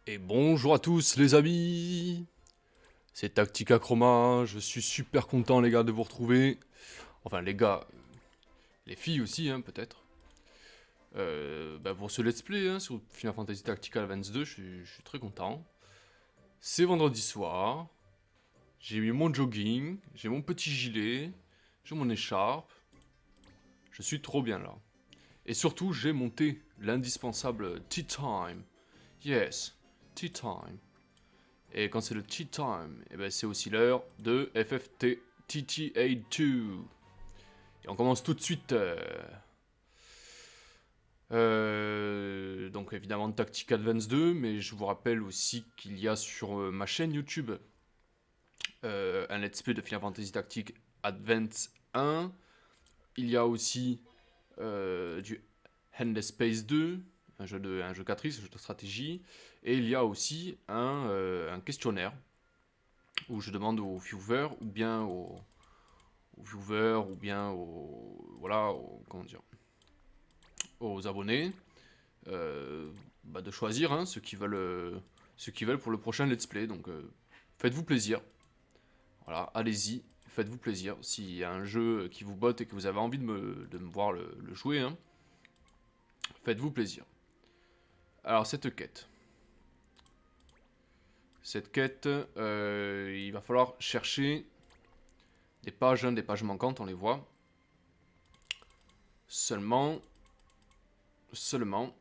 Et bonjour à tous les amis, c'est Tactica Chroma, je suis super content les gars de vous retrouver. Enfin les gars, les filles aussi hein, peut-être. Pour ce let's play hein, sur Final Fantasy Tactical Advance 2, je suis très content. C'est vendredi soir, j'ai mis mon jogging, j'ai mon petit gilet, j'ai mon écharpe. Je suis trop bien là. Et surtout j'ai monté l'indispensable Tea Time. Yes, Tea Time. Et quand c'est le tea time, et ben c'est aussi l'heure de FFT TTA2. Et on commence tout de suite. Donc évidemment Tactic Advance 2, mais je vous rappelle aussi qu'il y a sur ma chaîne YouTube un let's play de Final Fantasy Tactic Advance 1. Il y a aussi du Endless Space 2, un jeu 4 un jeu de stratégie. Et il y a aussi un questionnaire où je demande aux viewers ou bien aux viewers ou bien voilà, comment dire, aux abonnés de choisir hein, ceux qui veulent pour le prochain let's play. Donc faites-vous plaisir. Voilà, allez-y, faites-vous plaisir. S'il y a un jeu qui vous botte et que vous avez envie de me voir le jouer, hein, faites-vous plaisir. Alors cette quête, il va falloir chercher des pages manquantes, on les voit. Seulement, seulement,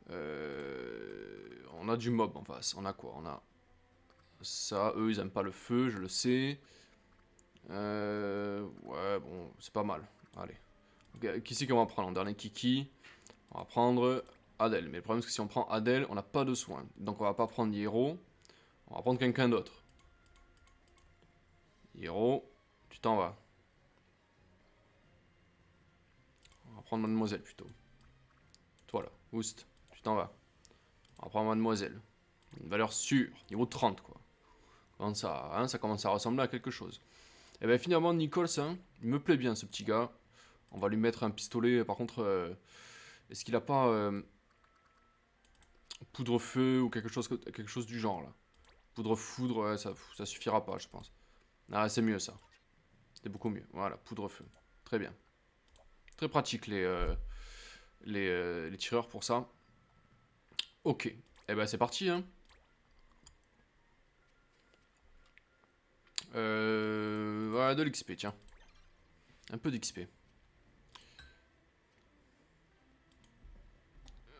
on a du mob en face. On a quoi? On a ça. Eux, ils aiment pas le feu, je le sais. Ouais, bon, c'est pas mal. Allez. Okay, qui c'est qu'on va prendre en dernier Kiki? On va prendre Adèle. Mais le problème, c'est que si on prend Adèle, on n'a pas de soins. Donc on va pas prendre Hiro. On va prendre quelqu'un d'autre. Hiro, tu t'en vas. On va prendre Mademoiselle plutôt. Toi là, Oust, tu t'en vas. On va prendre Mademoiselle. Une valeur sûre, niveau 30 quoi. Ça, hein, ça commence à ressembler à quelque chose. Et bien finalement, Nichols, hein, il me plaît bien ce petit gars. On va lui mettre un pistolet. Par contre, est-ce qu'il a pas poudre-feu ou quelque chose du genre là? Poudre-foudre, ouais, ça suffira pas, je pense. Ah, c'est mieux ça. C'était beaucoup mieux. Voilà, poudre-feu. Très bien. Très pratique les tireurs pour ça. Ok. Et ben c'est parti, hein. Voilà, de l'XP, tiens. Un peu d'XP.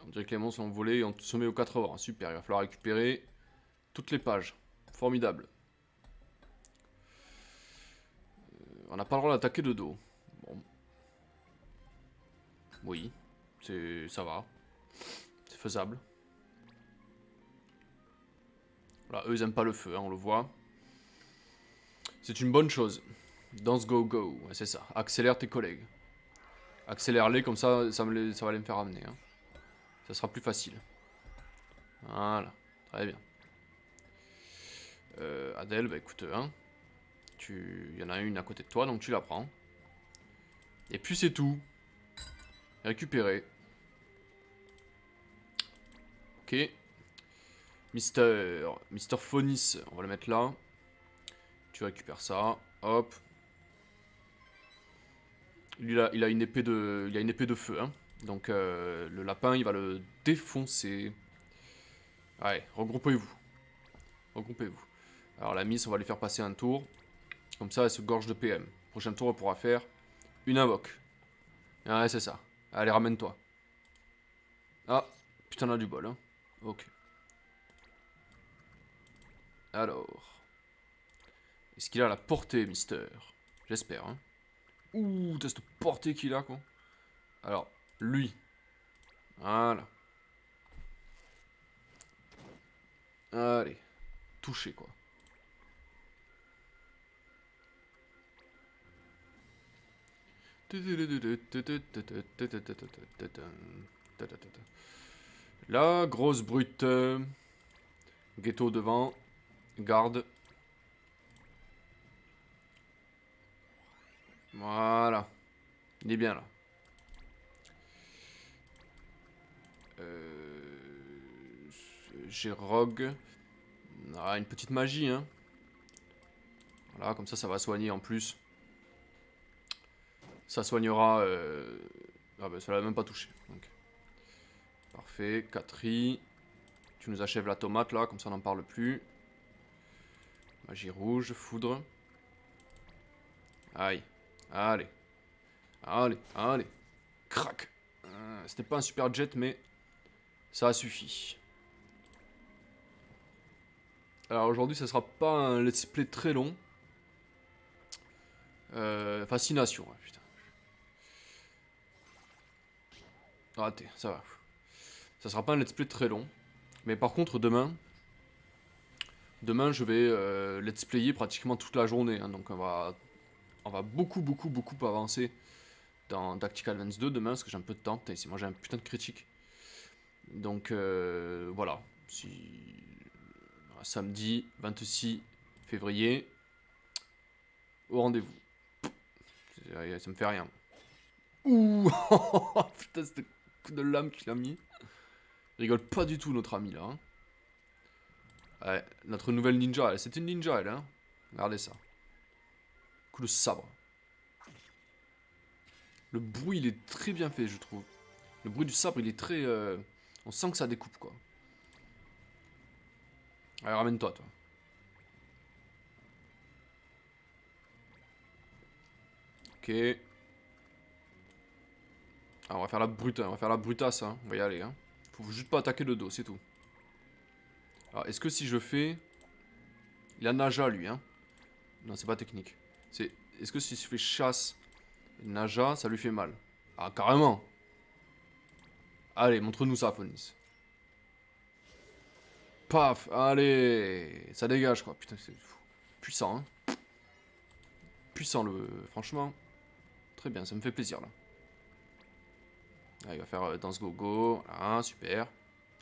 On dirait que les monstres ont volé et ont semé aux 80. Super, il va falloir récupérer toutes les pages. Formidable. On n'a pas le droit d'attaquer de dos. Bon. Oui. Ça va. C'est faisable. Voilà, eux ils aiment pas le feu, hein, on le voit. C'est une bonne chose. Danse go go, ouais, c'est ça. Accélère tes collègues. Accélère-les comme ça va les me faire amener. Hein. Ça sera plus facile. Voilà, très bien. Adèle, bah écoute, hein, il y en a une à côté de toi, donc tu la prends. Et puis c'est tout. Récupérer. Ok. Mister Phonis, on va le mettre là. Tu récupères ça. Hop. Lui, il a une épée de feu, hein. Donc le lapin, il va le défoncer. Ouais, regroupez-vous. Regroupez-vous. Alors la Miss, on va lui faire passer un tour. Comme ça, elle se gorge de PM. Prochain tour, elle pourra faire une invoque. Ouais, c'est ça. Allez, ramène-toi. Ah, putain, on a du bol, hein. Ok. Alors. Est-ce qu'il a la portée, Mister? J'espère, hein. Ouh, t'as cette portée qu'il a, quoi. Alors, lui. Voilà. Allez. Touché, quoi. La grosse brute. Ghetto devant. Garde. Voilà. Il est bien là. j'ai Rogue. Ah, une petite magie, hein. Voilà, comme ça va soigner en plus. Ça soignera... Ah bah ça l'a même pas touché. Donc. Parfait, Catry. Tu nous achèves la tomate là, comme ça on n'en parle plus. Magie rouge, foudre. Aïe. Allez. Allez, allez. Crac. C'était pas un super jet, mais ça a suffi. Alors aujourd'hui, ça sera pas un let's play très long. Fascination, ouais, putain. Raté, ça va. Ça sera pas un let's play très long. Mais par contre, demain, je vais let's player pratiquement toute la journée. Hein, donc on va beaucoup avancer dans Tactical Advance 2 demain, parce que j'ai un peu de temps. Putain, c'est moi j'ai un putain de critique. Donc voilà. Samedi 26 février, au rendez-vous. Ça me fait rien. Ouh. Putain, c'était coup de lame qu'il a mis. Il rigole pas du tout, notre ami là. Hein. Ouais, notre nouvelle ninja, c'est une ninja elle, hein. Regardez ça. Coup de sabre. Le bruit, il est très bien fait, je trouve. Le bruit du sabre, il est très... On sent que ça découpe, quoi. Allez, ramène-toi, toi. Ok. Ah, on va faire la brute, on va faire la brutasse, hein. On va y aller, hein. Faut juste pas attaquer le dos, c'est tout. Alors, est-ce que si je fais... Il a Naja, lui, hein. Non, c'est pas technique. Est-ce que si je fais chasse et Naja, ça lui fait mal? Ah, carrément. Allez, montre-nous ça, Phonis. Paf, allez. Ça dégage, quoi. Putain, c'est puissant, hein. Puissant, franchement. Très bien, ça me fait plaisir, là. Ah, il va faire Dance Go Go. Ah, super.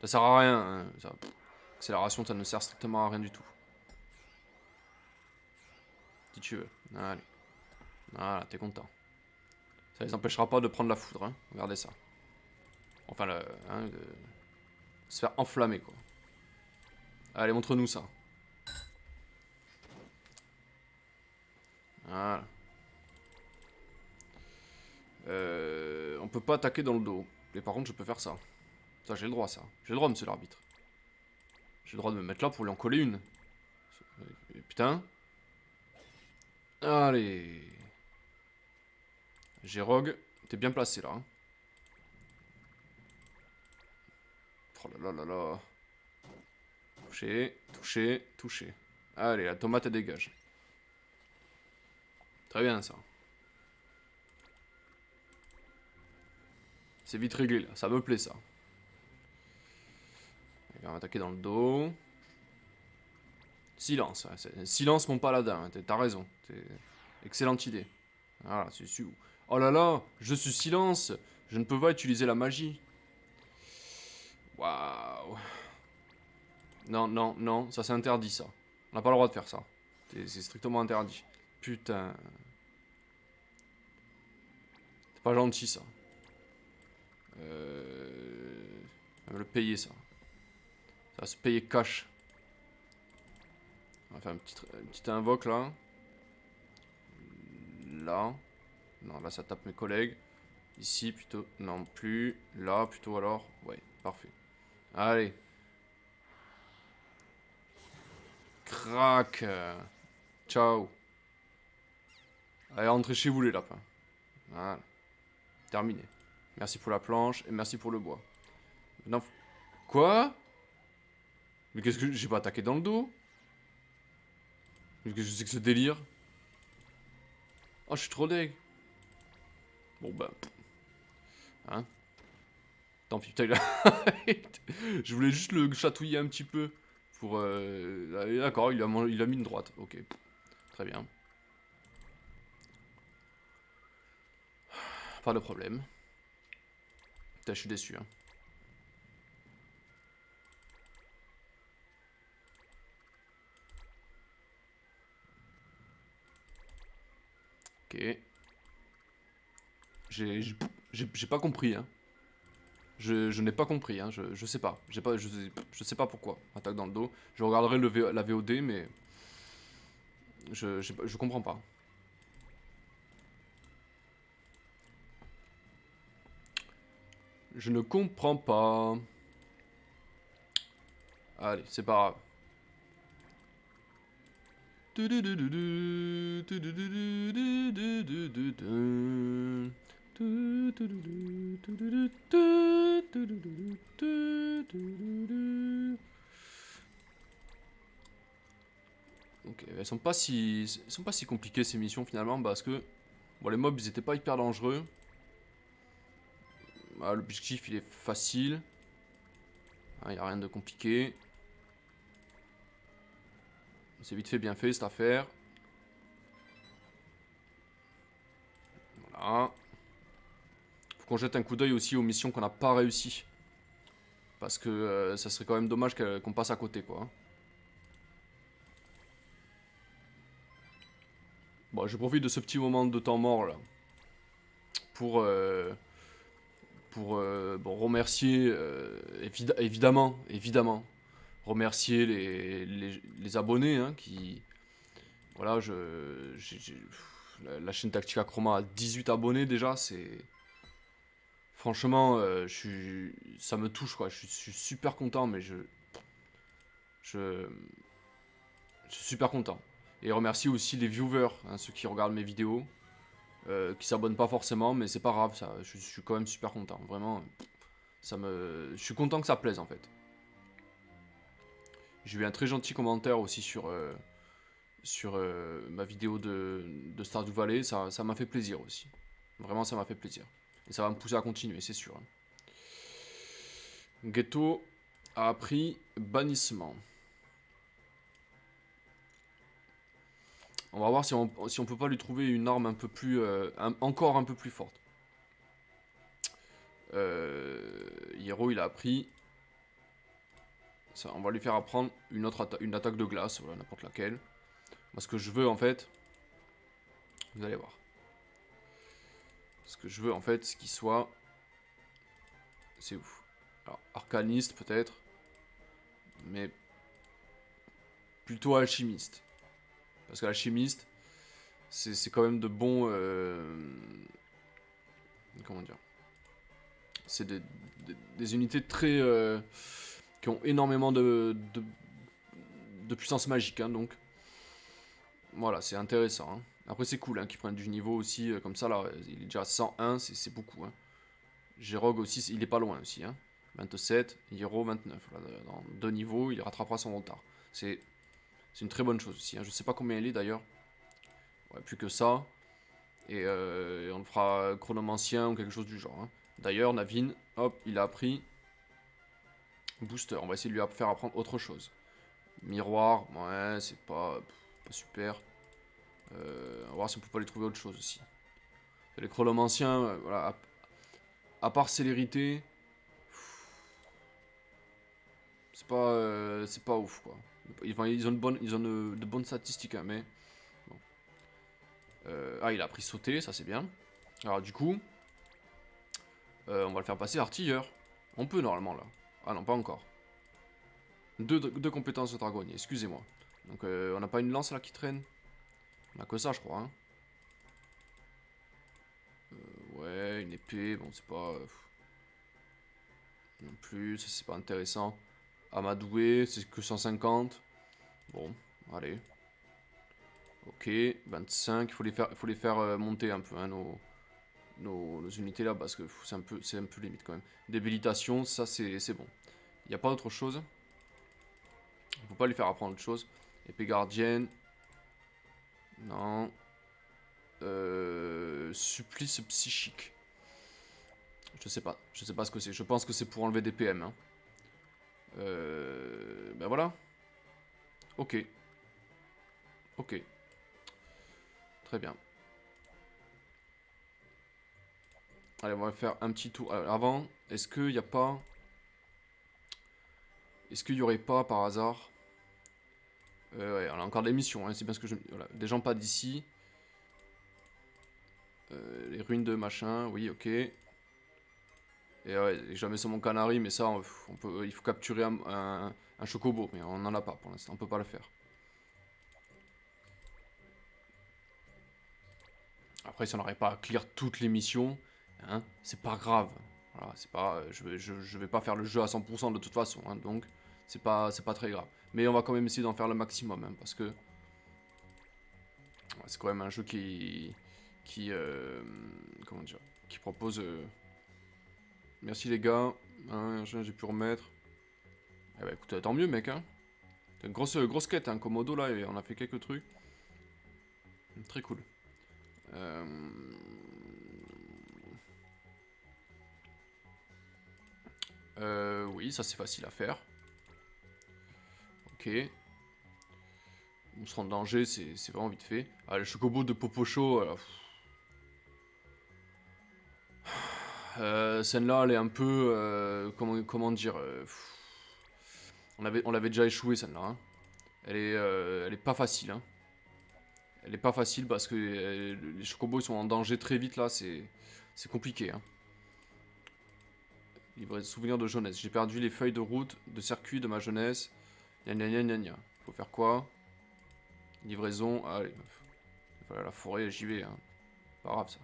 Ça sert à rien, hein. Accélération, ça ne sert strictement à rien du tout. Si tu veux. Allez. Voilà, t'es content. Ça les empêchera pas de prendre la foudre, hein. Regardez ça. Enfin, de se faire enflammer, quoi. Allez, montre-nous ça. Voilà. On peut pas attaquer dans le dos. Mais par contre, je peux faire ça. Ça, j'ai le droit, ça. J'ai le droit, monsieur l'arbitre. J'ai le droit de me mettre là pour lui en coller une. Putain. Allez. J'ai Rogue. T'es bien placé, là. Hein. Oh là là là là. Touché, touché, touché. Allez, la tomate, elle dégage. Très bien, ça. C'est vite réglé, là. Ça me plaît, ça. Il va m'attaquer dans le dos. Silence. Ouais, silence, mon paladin. T'as raison. Excellente idée. Voilà, c'est sûr. Oh là là, je suis silence. Je ne peux pas utiliser la magie. Waouh. Non, non, non, ça c'est interdit, ça. On n'a pas le droit de faire ça. C'est strictement interdit. Putain. C'est pas gentil, ça. On va le payer, ça. Ça va se payer cash. On va faire une petite invoque, là. Là. Non, là, ça tape mes collègues. Ici, plutôt. Non, plus. Là, plutôt, alors. Ouais, parfait. Allez. Crac. Ciao. Allez, rentrez chez vous, les lapins. Voilà. Terminé. Merci pour la planche et merci pour le bois. Maintenant... Quoi? Mais qu'est-ce que... J'ai pas attaqué dans le dos? Qu'est-ce que c'est que ce délire? Oh, je suis trop deg. Bon, bah... Hein? Tant pis, putain, je voulais juste le chatouiller un petit peu. Pour... D'accord, il a mis une droite. Ok. Très bien. Pas de problème. Putain, je suis déçu, hein. Ok. J'ai pas compris, hein. Je n'ai pas compris, hein, je sais pas. Je sais pas pourquoi. Attaque dans le dos. Je regarderai la VOD, mais je comprends pas. Je ne comprends pas. Allez, c'est pas grave. Ok, elles sont pas si compliquées ces missions finalement parce que bon, les mobs ils étaient pas hyper dangereux. Ah, l'objectif il est facile. Il n'y a rien de compliqué. C'est vite fait bien fait cette affaire. Voilà. Faut qu'on jette un coup d'œil aussi aux missions qu'on n'a pas réussi. Parce que ça serait quand même dommage qu'on passe à côté quoi. Bon, je profite de ce petit moment de temps mort là. Pour bon, remercier, évidemment, remercier les abonnés hein, qui... Voilà, la chaîne Tactica Chroma a 18 abonnés déjà, c'est... Franchement, ça me touche quoi, je suis super content, mais je suis super content. Et remercier aussi les viewers, hein, ceux qui regardent mes vidéos, qui s'abonnent pas forcément, mais c'est pas grave, ça, je suis quand même super content, vraiment. Je suis content que ça plaise en fait. J'ai eu un très gentil commentaire aussi sur ma vidéo de Stardew Valley, ça m'a fait plaisir aussi. Vraiment, ça m'a fait plaisir. Et ça va me pousser à continuer, c'est sûr. Ghetto a appris bannissement. On va voir si on peut pas lui trouver une arme un peu plus, encore un peu plus forte. Hiro, il a appris. Ça, on va lui faire apprendre une attaque de glace, voilà, n'importe laquelle. Moi, ce que je veux en fait, vous allez voir. Ce que je veux en fait, c'est qu'il soit. C'est ouf. Alors, arcaniste peut-être. Mais plutôt alchimiste. Parce que l'alchimiste, c'est quand même de bons. Comment dire? C'est des unités très. Qui ont énormément de puissance magique. Hein, donc, voilà, c'est intéressant. Hein. Après, c'est cool hein, qu'ils prennent du niveau aussi. Comme ça, là, il est déjà à 101, c'est beaucoup. Hein. G-Rogue aussi, il est pas loin aussi. Hein. 27, Hiro 29. Voilà, dans 2 niveaux, il rattrapera son retard. C'est une très bonne chose aussi. Hein. Je sais pas combien il est d'ailleurs. Ouais, plus que ça. Et on le fera chronomancien ou quelque chose du genre. Hein. D'ailleurs, Navin, hop, il a appris booster. On va essayer de lui faire apprendre autre chose. Miroir, ouais, c'est pas super. On va voir si on peut pas lui trouver autre chose aussi. Les chronomanciens, voilà, à part célérité, c'est pas ouf quoi. Ils ont de bonnes statistiques, hein, mais bon. Il a appris sauter, ça c'est bien. Alors du coup, on va le faire passer artilleur. On peut normalement là. Ah non, pas encore. Deux compétences de dragonnier, excusez-moi. Donc on n'a pas une lance là qui traîne. On a que ça je crois. Hein. Ouais, une épée, bon c'est pas... non plus, c'est pas intéressant. Amadoué, c'est que 150. Bon, allez. Ok, 25, il faut les faire monter un peu, hein, nos unités là, parce que c'est un peu limite quand même. Débilitation, ça c'est bon. Il n'y a pas autre chose. On peut pas lui faire apprendre autre chose. Épée gardienne. Non. Supplice psychique. Je sais pas ce que c'est. Je pense que c'est pour enlever des PM. Hein. Ben voilà. Ok. Ok. Très bien. Allez, on va faire un petit tour. Alors, avant, est-ce qu'il n'y a pas... Est-ce qu'il n'y aurait pas, par hasard... ouais, on a encore des missions, hein, c'est bien ce que je... Voilà. Des gens pas d'ici. Les ruines de machin, oui, ok. Et ouais, et jamais sur mon canari, mais ça, on peut, il faut capturer un chocobo, mais on n'en a pas pour l'instant, on peut pas le faire. Après, si on n'arrive pas à clear toutes les missions, hein, c'est pas grave. Voilà, c'est pas, je vais pas faire le jeu à 100% de toute façon, hein, donc c'est pas très grave. Mais on va quand même essayer d'en faire le maximum, hein, parce que ouais, c'est quand même un jeu comment dire, qui propose. Merci les gars, hein, j'ai pu remettre. Eh bah écoute, tant mieux mec, hein. C'est une grosse quête, hein, Komodo là, et on a fait quelques trucs. Très cool. Euh... oui, ça c'est facile à faire. Ok. On se rend en danger, c'est vraiment vite fait. Ah, le chocobo de Popocho, celle-là, elle est un peu... comment dire on l'avait déjà échoué, celle-là. Hein. Elle est pas facile. Hein. Elle est pas facile parce que les chocobos ils sont en danger très vite, là. C'est compliqué. Hein. Livret de souvenirs de jeunesse. J'ai perdu les feuilles de route, de circuit de ma jeunesse. Gna gna gna gna gna. Faut faire quoi? Livraison. Allez. Voilà, la forêt, j'y vais. Hein. Pas grave, ça.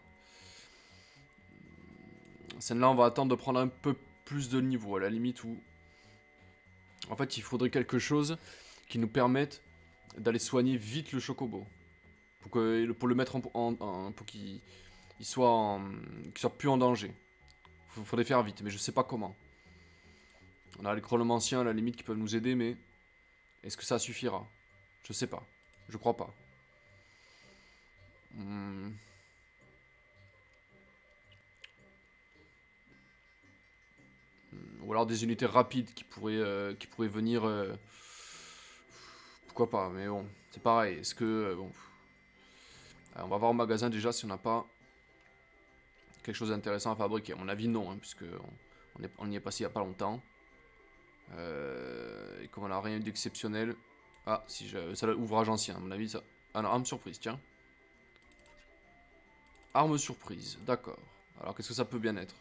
Celle-là, on va attendre de prendre un peu plus de niveau, à la limite où... En fait, il faudrait quelque chose qui nous permette d'aller soigner vite le chocobo. Pour le mettre pour qu'il qu'il soit plus en danger. Faudrait faire vite, mais je sais pas comment. On a les chronomanciens à la limite qui peuvent nous aider, mais est-ce que ça suffira? Je sais pas. Je crois pas. Hmm. Ou alors des unités rapides qui pourraient venir. Pourquoi pas, mais bon, c'est pareil. Est-ce que. Bon. On va voir au magasin déjà si on n'a pas quelque chose d'intéressant à fabriquer. À mon avis, non, hein, puisque on y est passé il y a pas longtemps. Et comme on n'a rien eu d'exceptionnel. Ah, si ça ouvrage ancien, à mon avis, ça. Ah non, arme surprise, tiens. Arme surprise, d'accord. Alors qu'est-ce que ça peut bien être?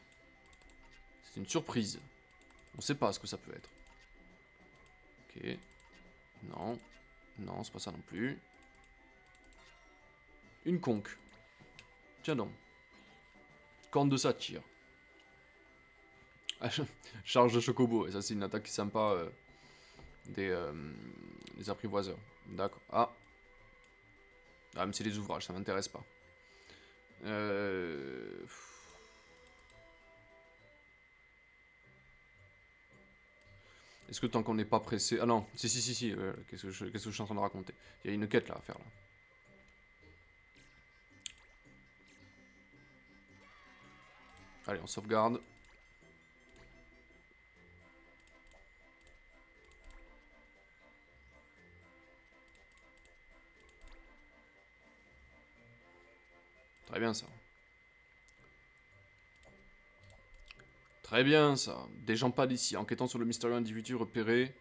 C'est une surprise. On sait pas ce que ça peut être. Ok. Non. Non, c'est pas ça non plus. Une conque. Tiens donc. Corne de satire. Charge de chocobo. Et ça, c'est une attaque qui est sympa des apprivoiseurs. D'accord. Ah. Ah, mais c'est des ouvrages, ça m'intéresse pas. Est-ce que tant qu'on n'est pas pressé... Ah non, si. Qu'est-ce que je suis en train de raconter? Il y a une quête là à faire là. Allez, on sauvegarde. Très bien ça. Très bien ça. Des gens pas d'ici. Enquêtant sur le mystérieux individu repéré.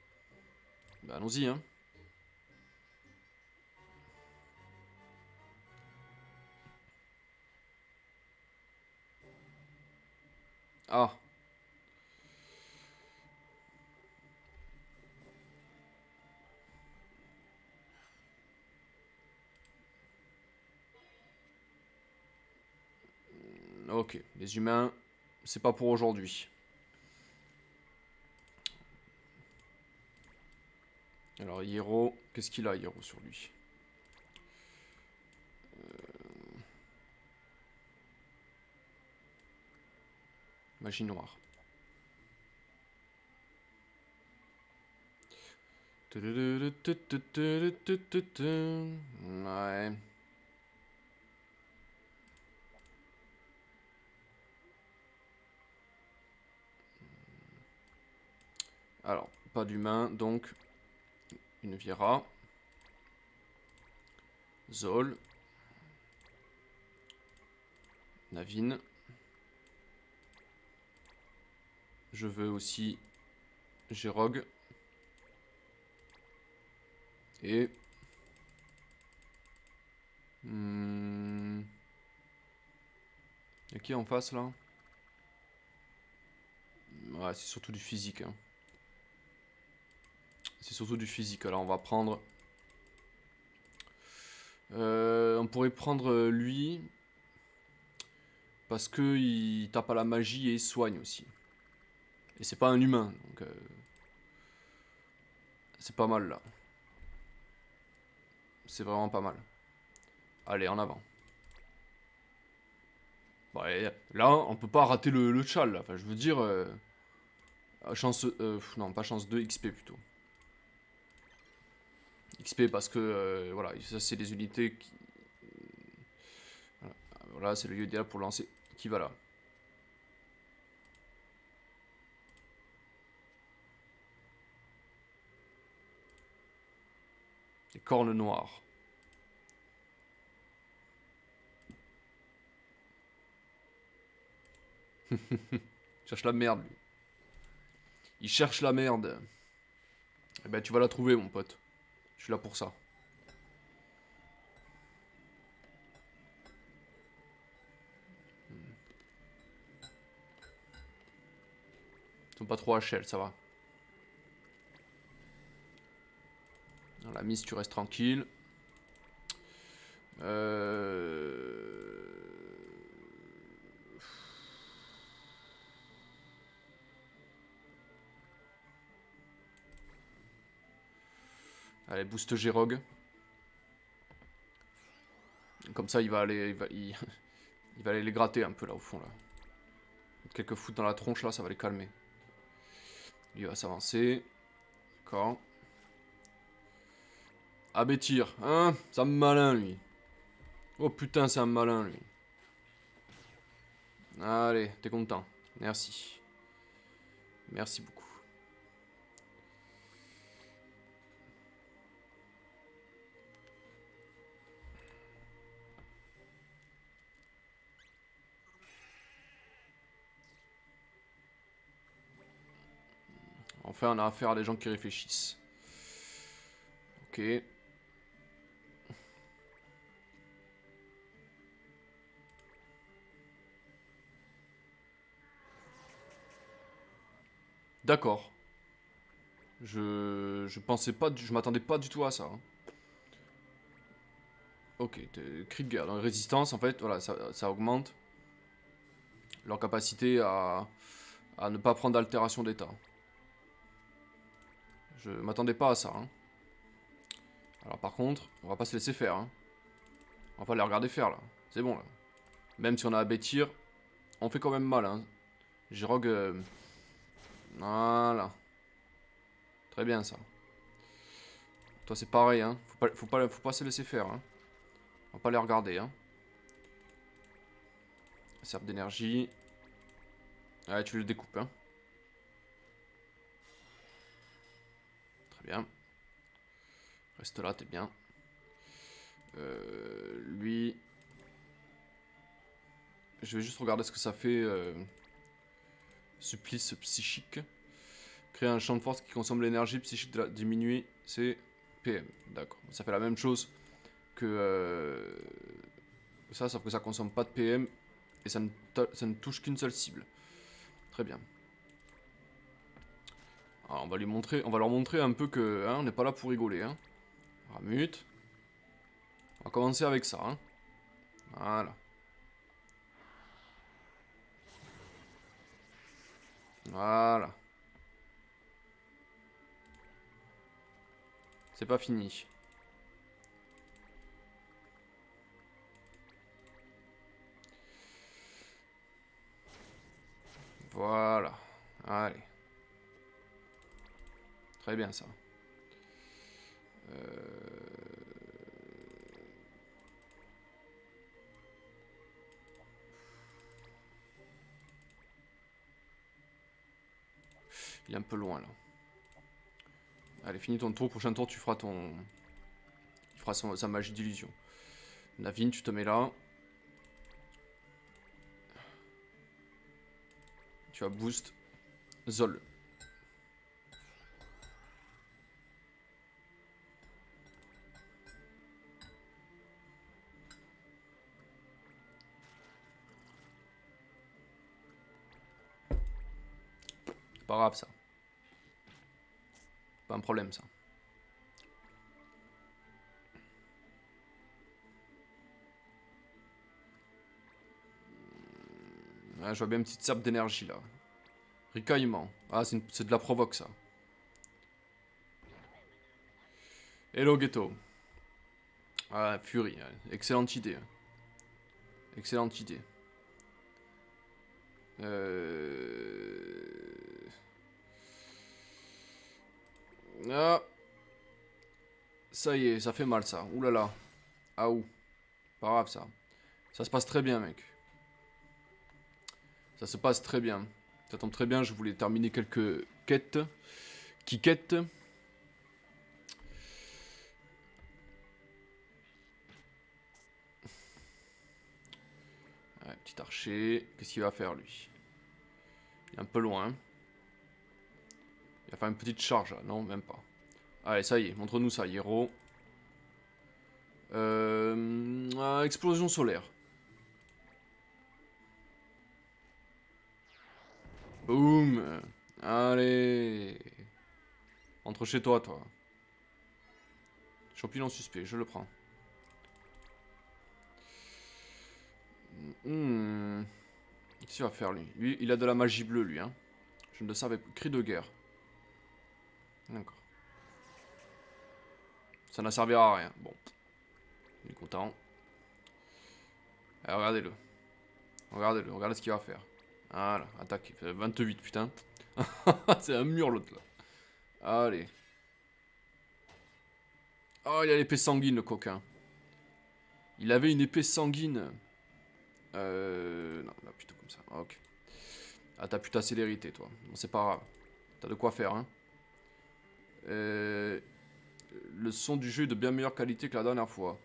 Bah allons-y hein. Ah. Ok, les humains, c'est pas pour aujourd'hui. Alors Hiro, qu'est-ce qu'il a Hiro sur lui? Magie noire. Ouais. Alors, pas d'humain, donc une Viera. Zol. Navine. Je veux aussi Gérog. Et... Y'a qui en face là? Ouais, c'est surtout du physique. Hein. C'est surtout du physique. Alors on va prendre... on pourrait prendre lui. Parce que il tape à la magie et il soigne aussi. Et c'est pas un humain. Donc c'est pas mal là. C'est vraiment pas mal. Allez, en avant. Ouais, là, on peut pas rater le tchal. Là. Enfin, je veux dire... chance... non, pas chance 2, XP plutôt. XP parce que... voilà, ça c'est des unités qui... Voilà, c'est le lieu idéal pour lancer. Qui va là? Les cornes noires. Il cherche la merde, lui. Il cherche la merde. Eh ben, tu vas la trouver, mon pote. Je suis là pour ça. Ils sont pas trop HL, ça va. Dans la mise, tu restes tranquille. Allez, boost G-Rogue. Comme ça, il va aller... il va aller les gratter un peu, là, au fond, là. Quelques foot dans la tronche, là, ça va les calmer. Il va s'avancer. D'accord. Abétir, hein? C'est un malin, lui. Oh putain, c'est un malin, lui. Allez, t'es content. Merci. Merci beaucoup. Enfin, on a affaire à des gens qui réfléchissent. Ok. D'accord. Je pensais pas, je m'attendais pas du tout à ça. Hein. Ok, cri de guerre. Dans la résistance, en fait, voilà, ça augmente leur capacité à ne pas prendre d'altération d'état. Je m'attendais pas à ça. Hein. Alors par contre, on va pas se laisser faire. Hein. On va pas les regarder faire là. C'est bon là. Même si on a à bêtir, on fait quand même mal. Hein. J-Rogue. Voilà. Très bien ça. Toi c'est pareil. Hein. Faut pas se laisser faire. Hein. On va pas les regarder. Hein. Serpe d'énergie. Ouais, tu le découpes. Hein. Très bien. Reste là, t'es bien. Lui... Je vais juste regarder ce que ça fait. Supplice psychique. Créer un champ de force qui consomme l'énergie psychique de diminuer c'est PM. D'accord. Ça fait la même chose que ça, sauf que ça consomme pas de PM et ça ne touche qu'une seule cible. Très bien. Alors, on va leur montrer un peu que hein, on n'est pas là pour rigoler. Hein. Ramute. On va commencer avec ça. Hein. Voilà. Voilà. C'est pas fini. Voilà. Allez. Très bien ça. Il est un peu loin là. Allez, finis ton tour. Prochain tour, tu feras ton... Il fera sa magie d'illusion. Navine, tu te mets là. Tu vas boost Zol. pas grave ça. Pas un problème ça. Ouais, je vois bien une petite serpe d'énergie là. Ricaillement. Ah, c'est de la provoque ça. Hello Ghetto. Ah, Fury. Excellente idée. Excellente idée. Ah. Ça y est, ça fait mal ça. Ouh là là. Ah ouh. Pas grave ça. Ça se passe très bien mec. Ça se passe très bien. Ça tombe très bien, je voulais terminer quelques quêtes. Qui-quêtes. Ouais, petit archer. Qu'est-ce qu'il va faire lui? Il est un peu loin. Il va faire une petite charge là. Non, même pas. Allez, ça y est, montre-nous ça, Hiro. Explosion solaire. Boum. Allez. Entre chez toi, toi. Champignon suspect, je le prends. Qu'est-ce qu'il va faire, lui? Lui, il a de la magie bleue, lui, hein. Je ne le savais pas. Cri de guerre. D'accord. Ça n'a servi à rien. Bon. Il est content. Allez, regardez-le. Regardez-le, regardez ce qu'il va faire. Voilà, attaque. Il fait 28, putain. C'est un mur, l'autre, là. Allez. Oh, il a l'épée sanguine, le coquin. Il avait une épée sanguine. Non, là, plutôt comme ça. Ok. Ah, t'as plus ta célérité, toi. Bon, c'est pas grave. T'as de quoi faire, hein. Le son du jeu est de bien meilleure qualité que la dernière fois.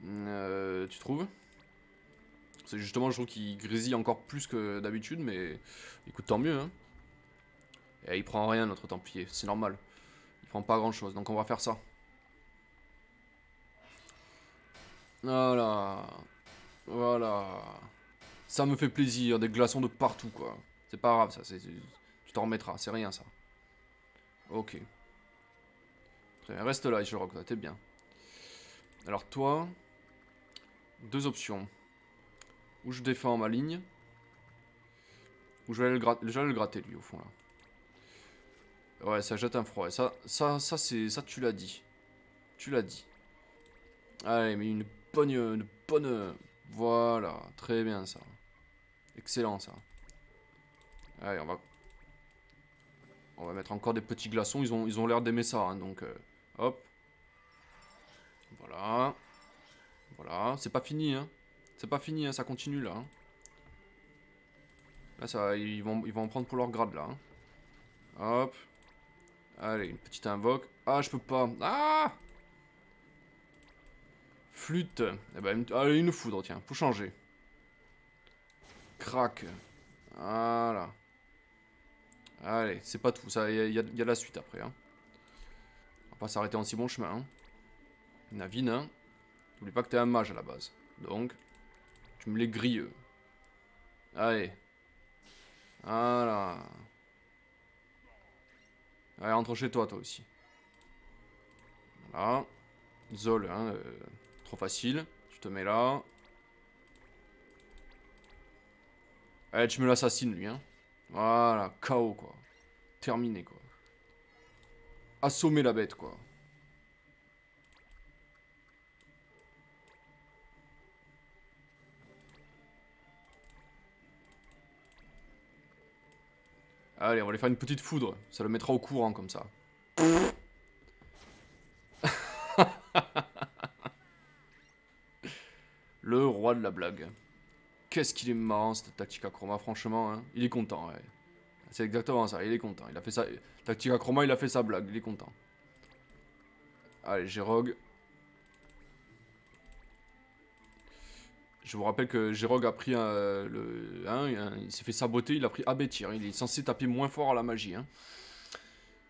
Tu trouves? C'est justement, je trouve qu'il grésille encore plus que d'habitude, mais écoute, tant mieux, hein. Et il prend rien, notre Templier. C'est normal. Il prend pas grand chose, donc on va faire ça. Voilà. Voilà. Ça me fait plaisir, des glaçons de partout, quoi. C'est pas grave, ça. Tu t'en remettras, c'est rien, ça. Ok. Très bien, reste là, Ishirok, t'es bien. Alors toi, deux options. Ou je défends ma ligne, ou je vais aller le gratter, lui, au fond, là. Ouais, ça jette un froid. Et ça, tu l'as dit. Tu l'as dit. Allez, mais une bonne... Voilà, très bien, ça. Excellent, ça. Allez, on va mettre encore des petits glaçons. Ils ont l'air d'aimer ça, hein, donc... hop. Voilà. Voilà, c'est pas fini, hein. C'est pas fini, hein, ça continue, là. Hein. Là, ça, ils vont en prendre pour leur grade, là. Hein. Hop. Allez, une petite invoque. Ah, je peux pas. Ah! Flûte. Eh ben, allez, une foudre, tiens, pour changer. Crac. Voilà. Allez, c'est pas tout. Il y a de la suite après. Hein. On va pas s'arrêter en si bon chemin. Hein. Navine, hein. N'oublie pas que t'es un mage à la base. Donc, tu me les grilles. Allez. Voilà. Allez, entre chez toi, toi aussi. Voilà. Zol, hein. Trop facile. Tu te mets là. Allez, tu me l'assassines, lui, hein. Voilà, KO, quoi. Terminé, quoi. Assommer la bête, quoi. Allez, on va lui faire une petite foudre. Ça le mettra au courant, comme ça. Le roi de la blague. Qu'est-ce qu'il est marrant, cette Tactica Chroma, franchement. Hein. Il est content, ouais. C'est exactement ça, il est content. Il a fait ça. Tactica Chroma, il a fait sa blague, il est content. Allez, G-Rogue. Je vous rappelle que G-Rogue a pris il s'est fait saboter, il a pris Abetir. Il est censé taper moins fort à la magie. Hein.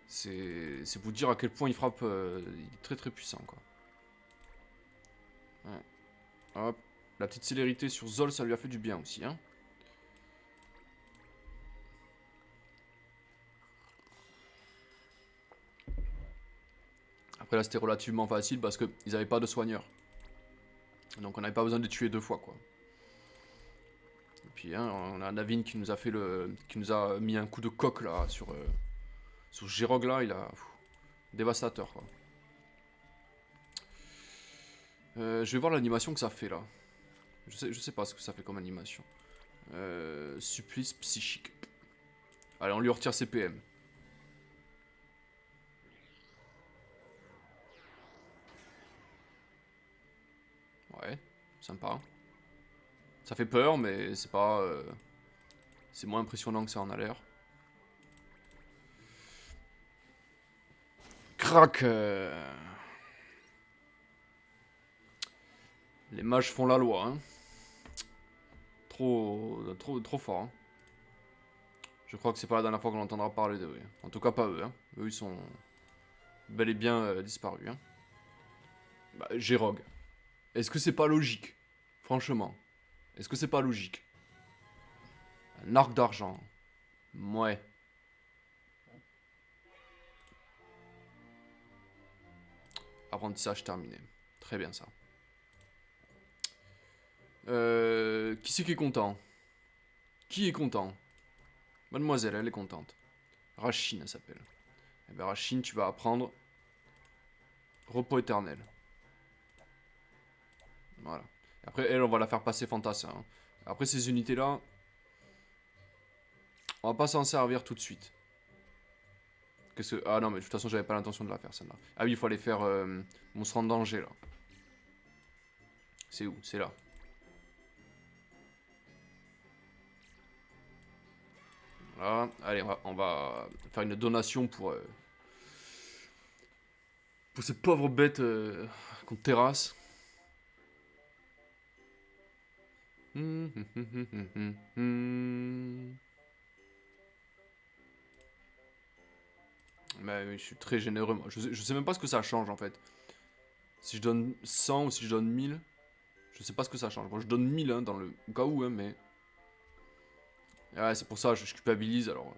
C'est vous dire à quel point il frappe. Il est très très puissant, quoi. Ouais. Hop. La petite célérité sur Zol, ça lui a fait du bien aussi. Hein. Après là c'était relativement facile parce qu'ils avaient pas de soigneurs. Donc on n'avait pas besoin de les tuer 2 fois quoi. Et puis hein, on a Navin qui nous a fait qui nous a mis un coup de coque là sur Girog là, il a. Dévastateur quoi. Je vais voir l'animation que ça fait là. Je sais pas ce que ça fait comme animation. Supplice psychique. Allez, on lui retire ses PM. Ouais, sympa. Ça fait peur, mais c'est pas... c'est moins impressionnant que ça en a l'air. Crac. Les mages font la loi, hein. Trop fort, hein. Je crois que c'est pas la dernière fois qu'on entendra parler d'eux. Oui. En tout cas, pas eux, hein. Eux, ils sont bel et bien disparus, hein. Bah, Gérog. Est-ce que c'est pas logique? Franchement. Est-ce que c'est pas logique? Un arc d'argent. Ouais. Apprentissage terminé. Très bien ça. Qui c'est qui est content? Qui est content? Mademoiselle, elle est contente. Rachine, elle s'appelle. Eh bien, Rachine, tu vas apprendre repos éternel. Voilà. Après, elle, on va la faire passer fantassin. Hein. Après, ces unités-là, on va pas s'en servir tout de suite. Qu'est-ce que... Ah non, mais de toute façon, j'avais pas l'intention de la faire, celle-là. Ah oui, il faut aller faire monstre en danger, là. C'est où? C'est là. Voilà. Allez, on va faire une donation pour ces pauvres bêtes qu'on terrasse. Mais oui, je suis très généreux, moi. Je sais même pas ce que ça change, en fait. Si je donne 100 ou si je donne 1000, je sais pas ce que ça change. Bon, je donne 1000, hein, dans le cas où, hein, mais... Ouais, c'est pour ça, je culpabilise, alors...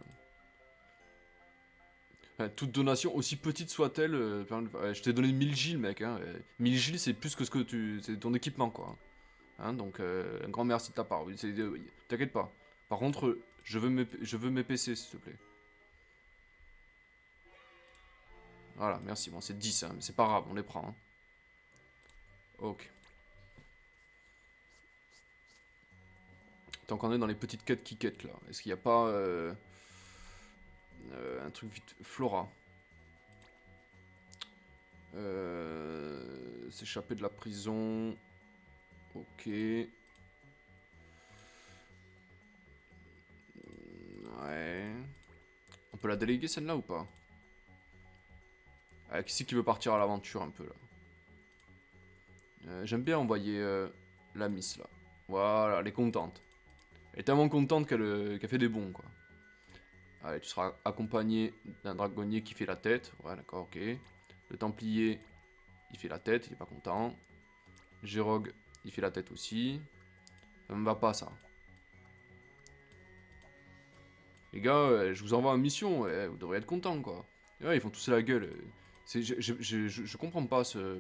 Enfin, toute donation, aussi petite soit-elle, je t'ai donné 1000 Gilles, mec, hein. 1000 Gilles, c'est plus que ce que tu... C'est ton équipement, quoi. Hein, donc, un grand merci de ta part. Oui, t'inquiète pas. Par contre, je veux mes PC, s'il te plaît. Voilà, merci. Bon, c'est 10, hein, mais c'est pas grave, on les prend. Hein. Ok. Tant qu'on est dans les petites quêtes qui quêtent, là. Est-ce qu'il n'y a pas... un truc vite... Flora. S'échapper de la prison... Ok. Ouais. On peut la déléguer celle-là ou pas? Qui c'est qui veut partir à l'aventure un peu là? J'aime bien envoyer la miss là. Voilà, elle est contente. Elle est tellement contente qu'elle fait des bons quoi. Allez, tu seras accompagné d'un dragonnier qui fait la tête. Ouais, d'accord, ok. Le templier, il fait la tête, il est pas content. Gérog, il fait la tête aussi. Ça me va pas ça. Les gars, je vous envoie en mission, vous devriez être contents quoi. Et ouais, ils font tous la gueule. Je comprends pas ce...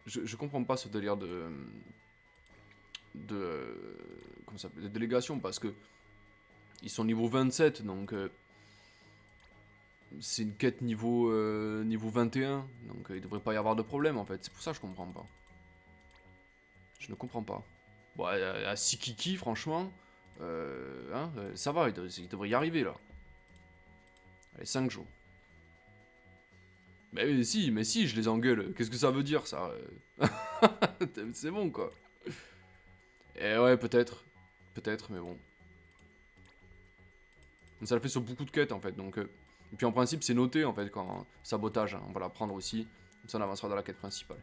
Je comprends pas ce délire comment ça s'appelle, de délégation parce que ils sont niveau 27 donc c'est une quête niveau 21 donc il devrait pas y avoir de problème en fait. C'est pour ça que je comprends pas. Je ne comprends pas. Bon, à Sikiki franchement, hein, ça va, il devrait y arriver là. Allez, 5 jours. Mais si, je les engueule. Qu'est-ce que ça veut dire, ça? C'est bon, quoi. Et ouais, peut-être. Peut-être, mais bon. Ça le fait sur beaucoup de quêtes, en fait. Donc, et puis, en principe, c'est noté, en fait, quand... Sabotage, hein, on va la prendre aussi. Comme ça, on avancera dans la quête principale.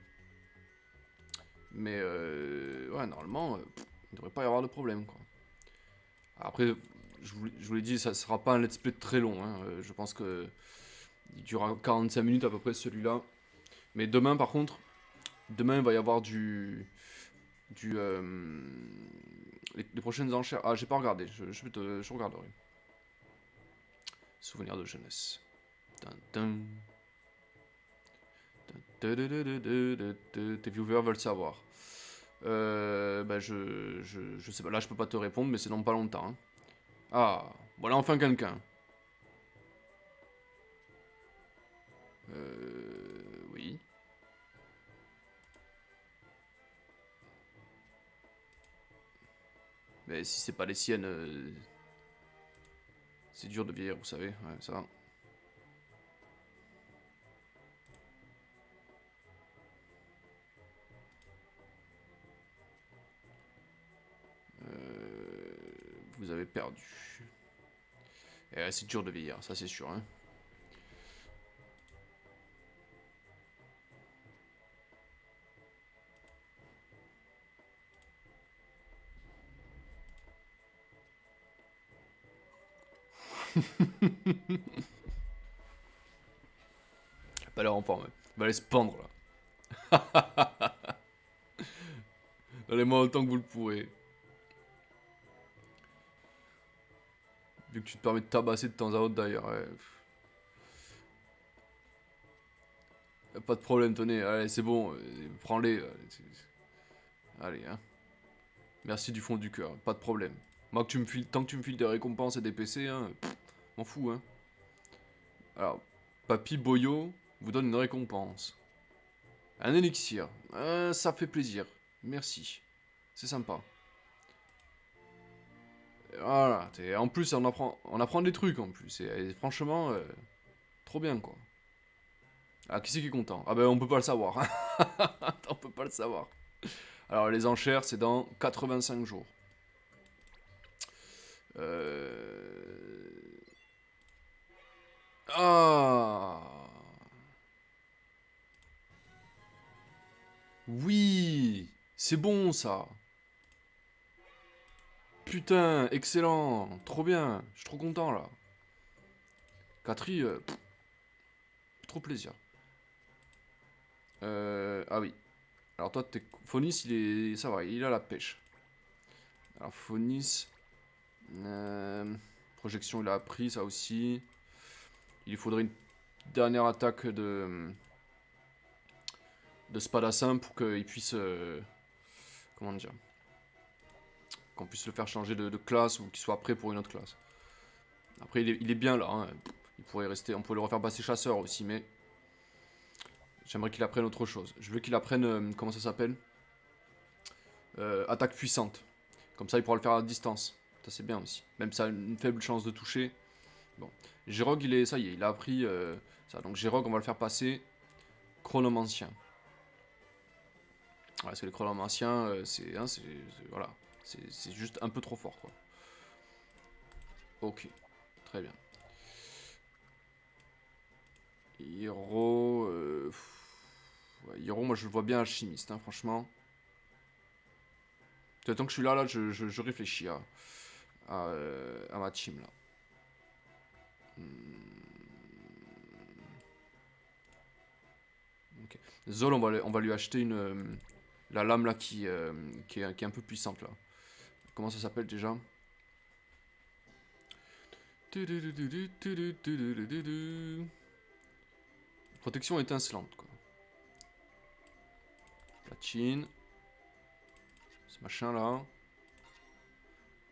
Mais, ouais, normalement, il ne devrait pas y avoir de problème, quoi. Après, je vous l'ai dit, ça sera pas un let's play très long. Hein. Je pense que... Il durera 45 minutes à peu près celui-là. Mais demain par contre, demain il va y avoir les prochaines enchères. Ah j'ai pas regardé, je regarderai. Souvenir de jeunesse. Dun, dun. Tes viewers veulent savoir. Bah je sais pas, là je peux pas te répondre, mais c'est dans pas longtemps. Hein. Ah, voilà enfin quelqu'un. Oui. Mais si c'est pas les siennes, c'est dur de vieillir, vous savez, ouais, ça. Vous avez perdu. Et ouais, c'est dur de vieillir, ça c'est sûr. Hein. Pas l'air en forme. Ouais. Va aller se pendre là. Donnez-moi autant que vous le pourrez. Vu que tu te permets de tabasser de temps à autre d'ailleurs. Ouais. Pas de problème, tenez, allez, c'est bon, prends-les. Allez, hein. Merci du fond du cœur, pas de problème. Moi, que tu me files, tant que tu me files des récompenses et des PC, hein, m'en fous, hein. Alors, Papy Boyo vous donne une récompense. Un élixir. Ça fait plaisir. Merci. C'est sympa. Voilà. En plus, on apprend des trucs en plus. Et franchement, trop bien quoi. Ah, qui c'est qui est content? Ah ben, on peut pas le savoir. On peut pas le savoir. Alors, les enchères, c'est dans 85 jours. Ah. Oui. C'est bon ça. Putain, excellent. Trop bien. Je suis trop content là. Catry, trop plaisir. Ah oui. Alors toi, Phonis, il est... Ça va, il a la pêche. Alors Phonis... Projection, il a appris, ça aussi. Il lui faudrait une dernière attaque de Spadassin pour qu'il puisse... comment dire? Qu'on puisse le faire changer de classe ou qu'il soit prêt pour une autre classe. Après, il est bien là. Hein. Il pourrait rester... On pourrait le refaire passer chasseur aussi, mais... J'aimerais qu'il apprenne autre chose. Je veux qu'il apprenne... comment ça s'appelle? Attaque puissante. Comme ça, il pourra le faire à distance. Ça, c'est bien aussi. Même ça a une faible chance de toucher. Bon. Gérog, ça y est, il a appris ça. Donc Gérog, on va le faire passer chronomancien. Ouais, parce que les chronomanciens, voilà. C'est juste un peu trop fort, quoi. Ok, très bien. Hiro... Ouais, Hiro, moi je le vois bien alchimiste, hein, franchement. Tant que je suis là, je réfléchis à ma team, là. Okay. Zol, on va lui acheter la lame là qui est un peu puissante là. Comment ça s'appelle déjà? Protection étincelante quoi. Platine. Ce machin là.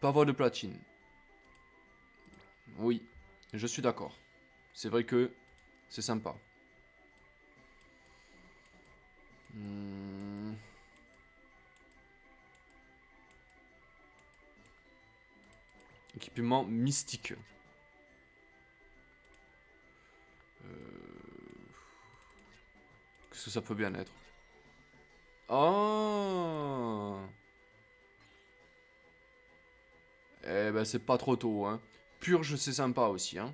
Pavois de platine. Oui, je suis d'accord. C'est vrai que c'est sympa. Équipement mystique. Qu'est-ce que ça peut bien être? Oh. Eh ben c'est pas trop tôt, hein. Purge, c'est sympa aussi, hein.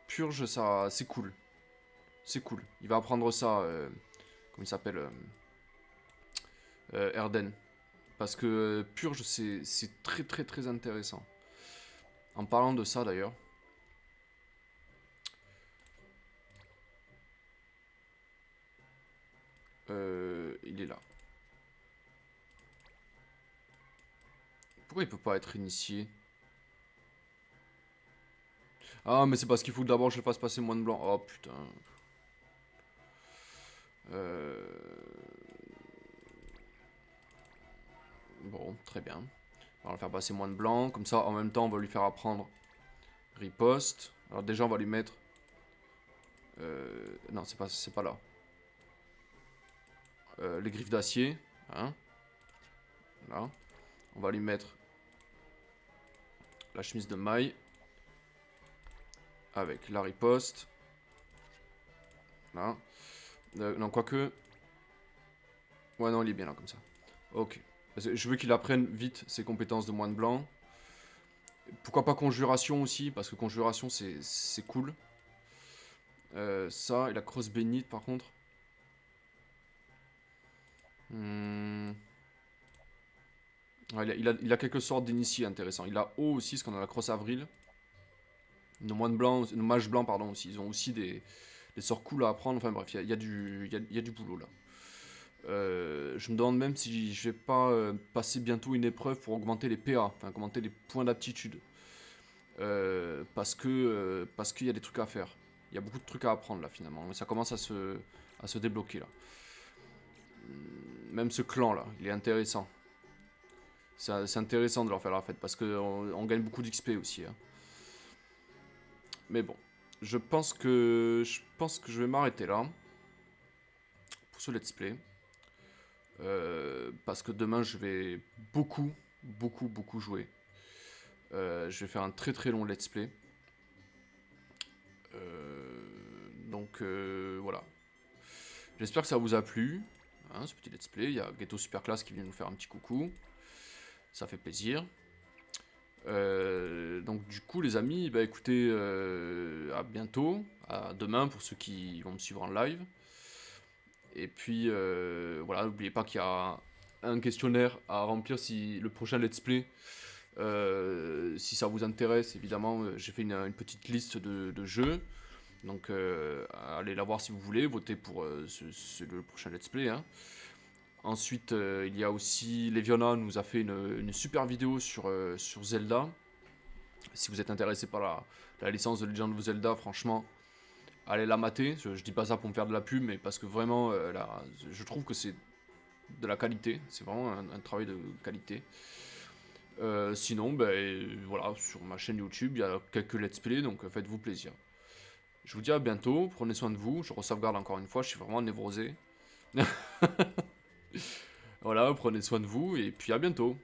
Purge, ça, c'est cool. C'est cool. Il va apprendre ça, comment il s'appelle Erden. Parce que Purge, c'est très très très intéressant. En parlant de ça d'ailleurs. Il est là. Pourquoi il peut pas être initié? Ah, mais c'est parce qu'il faut que d'abord je le fasse passer moins de blanc. Oh putain. Euh, Bon, très bien. On va le faire passer moins de blanc. Comme ça, en même temps, on va lui faire apprendre riposte. Alors déjà, on va lui mettre... non, c'est pas là. Les griffes d'acier. Hein. Là. On va lui mettre la chemise de maille. Avec la riposte. Là. Non, quoique... Ouais, non, il est bien là, comme ça. Ok. Parce que je veux qu'il apprenne vite ses compétences de moine blanc. Pourquoi pas conjuration aussi, parce que conjuration, c'est cool. Ça, et la crosse bénite, par contre. Ouais, il a quelque sorte d'initié intéressant. Il a haut aussi, parce qu'on a la crosse avril. Nos moines blancs, nos mages blancs, pardon, aussi. Ils ont aussi des sorts cool à apprendre. Enfin bref, il y a du boulot là. Je me demande même si je vais pas passer bientôt une épreuve pour augmenter les PA, enfin augmenter les points d'aptitude. Parce qu'il y a des trucs à faire. Il y a beaucoup de trucs à apprendre là finalement. Mais ça commence à se débloquer là. Même ce clan là, il est intéressant. C'est intéressant de leur faire la fête parce qu'on gagne beaucoup d'XP aussi. Hein. Mais bon, je pense que je vais m'arrêter là pour ce let's play. Parce que demain je vais beaucoup jouer. Je vais faire un très long let's play. Donc voilà. J'espère que ça vous a plu. Hein, ce petit let's play. Il y a Ghetto Superclass qui vient nous faire un petit coucou. Ça fait plaisir. Donc du coup les amis, bah écoutez, à bientôt, à demain pour ceux qui vont me suivre en live. Et puis voilà, n'oubliez pas qu'il y a un questionnaire à remplir si le prochain let's play, si ça vous intéresse évidemment, j'ai fait une petite liste de jeux. Donc allez la voir si vous voulez, votez pour le prochain let's play. Hein. Ensuite, il y a aussi Leviona nous a fait une super vidéo sur Zelda. Si vous êtes intéressé par la licence de Legend of Zelda, franchement, allez la mater. Je dis pas ça pour me faire de la pub, mais parce que vraiment, je trouve que c'est de la qualité. C'est vraiment un travail de qualité. Sinon, ben, voilà, sur ma chaîne YouTube, il y a quelques let's play, donc faites-vous plaisir. Je vous dis à bientôt, prenez soin de vous. Je re-sauvegarde encore une fois, je suis vraiment névrosé. Voilà, prenez soin de vous et puis à bientôt.